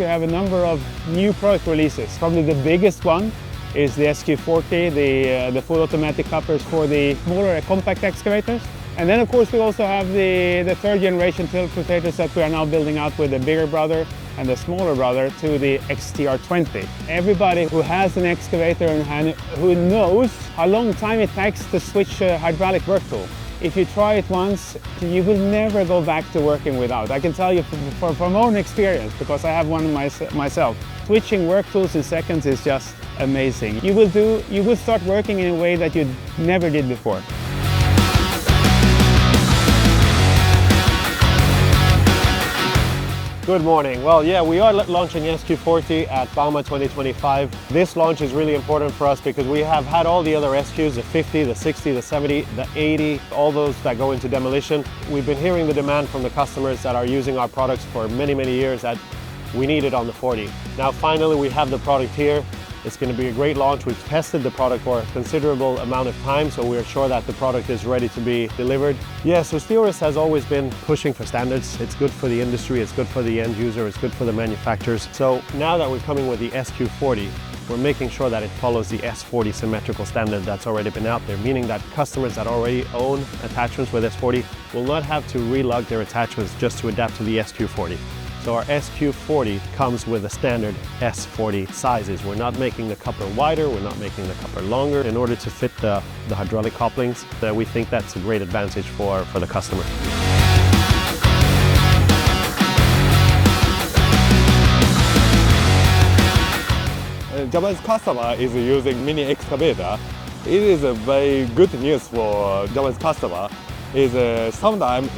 we have a number of new product releases. Probably the biggest one is the SQ40, the full automatic couplers for the smaller compact excavators. And then of course we also have the third generation tilt rotators that we are now building out with the bigger brother and the smaller brother to the XTR20. Everybody who has an excavator and who knows how long time it takes to switch a hydraulic work tool. If you try it once, you will never go back to working without. I can tell you from own experience, because I have one myself. Switching work tools in seconds is just amazing. You will start working in a way that you never did before. Good morning. Well, yeah, we are launching SQ40 at Bauma 2025. This launch is really important for us because we have had all the other SQs, the 50, the 60, the 70, the 80, all those that go into demolition. We've been hearing the demand from the customers that are using our products for many, many years that we need it on the 40. Now, finally, we have the product here. It's going to be a great launch. We've tested the product for a considerable amount of time, so we're sure that the product is ready to be delivered. Yeah, so Steelwrist has always been pushing for standards. It's good for the industry, it's good for the end user, it's good for the manufacturers. So now that we're coming with the SQ40, we're making sure that it follows the S40 symmetrical standard that's already been out there, meaning that customers that already own attachments with S40 will not have to relug their attachments just to adapt to the SQ40. So our SQ40 comes with the standard S40 sizes. We're not making the coupler wider, we're not making the coupler longer in order to fit the hydraulic couplings. We think that's a great advantage for the customer. Japanese customer is using mini excavator. It is a very good news for Japanese customer. Sometimes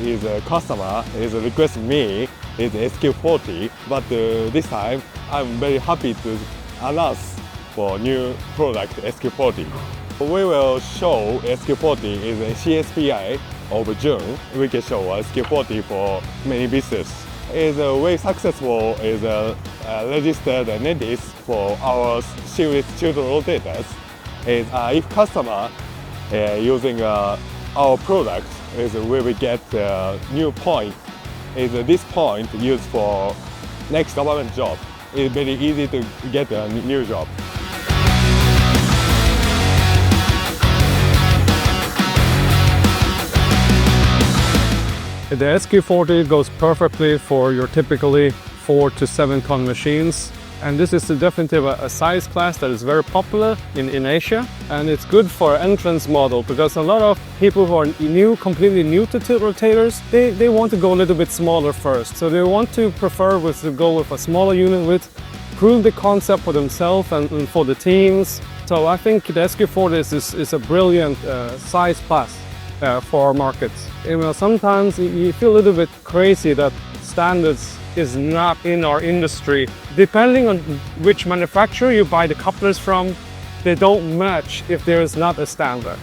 customer is request me is SQ40, but this time I'm very happy to announce for new product SQ40. We will show SQ40 is a CSPI of June. We can show SQ40 for many business. Is very successful. Is registered notice for our series children rotators. If customer using our product is we will get new point. This point used for next government job. It's very easy to get a new job. The SQ40 goes perfectly for your typically 4 to 7 ton machines. And this is definitely a size class that is very popular in Asia. And it's good for entrance model because a lot of people who are completely new to tilt rotators, they want to go a little bit smaller first. So they want to go with a smaller unit width, prove the concept for themselves and for the teams. So I think the SQ40 is a brilliant size class for our markets. Sometimes you feel a little bit crazy that standards is not in our industry. Depending on which manufacturer you buy the couplers from, they don't match if there is not a standard.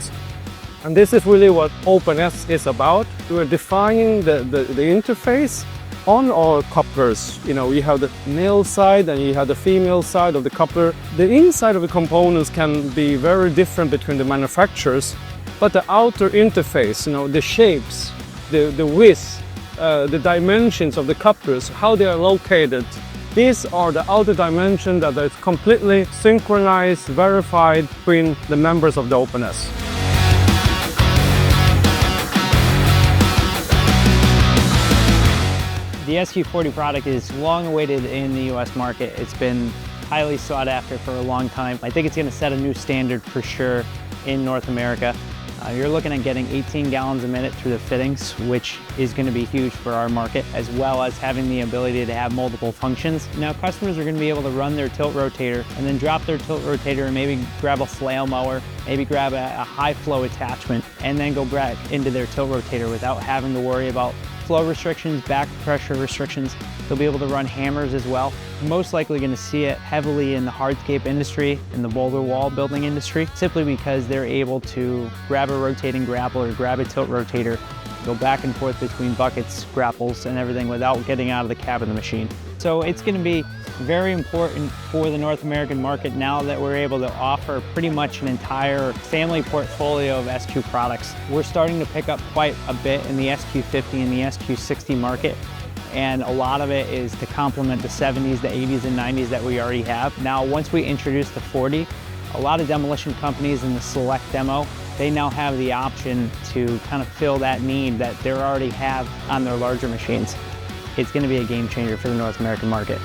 And this is really what OpenS is about. We're defining the interface on our couplers. You have the male side and you have the female side of the coupler. The inside of the components can be very different between the manufacturers, but the outer interface, the shapes, the width, the dimensions of the couplers, how they are located. These are the outer dimensions that are completely synchronized, verified between the members of the OpenS. The SQ40 product is long awaited in the US market. It's been highly sought after for a long time. I think it's going to set a new standard for sure in North America. You're looking at getting 18 gallons a minute through the fittings, which is going to be huge for our market, as well as having the ability to have multiple functions. Now customers are going to be able to run their tilt rotator and then drop their tilt rotator and maybe grab a flail mower, maybe grab a high flow attachment, and then go back into their tilt rotator without having to worry about flow restrictions, back pressure restrictions. They'll be able to run hammers as well. Most likely going to see it heavily in the hardscape industry, in the boulder wall building industry, simply because they're able to grab a rotating grapple or grab a tilt rotator, go back and forth between buckets, grapples, and everything without getting out of the cab of the machine. So it's going to be very important for the North American market now that we're able to offer pretty much an entire family portfolio of SQ products. We're starting to pick up quite a bit in the SQ50 and the SQ60 market. and a lot of it is to complement the 70s, the 80s, and 90s that we already have. Now, once we introduce the 40, a lot of demolition companies in the select demo, they now have the option to kind of fill that need that they already have on their larger machines. It's going to be a game changer for the North American market.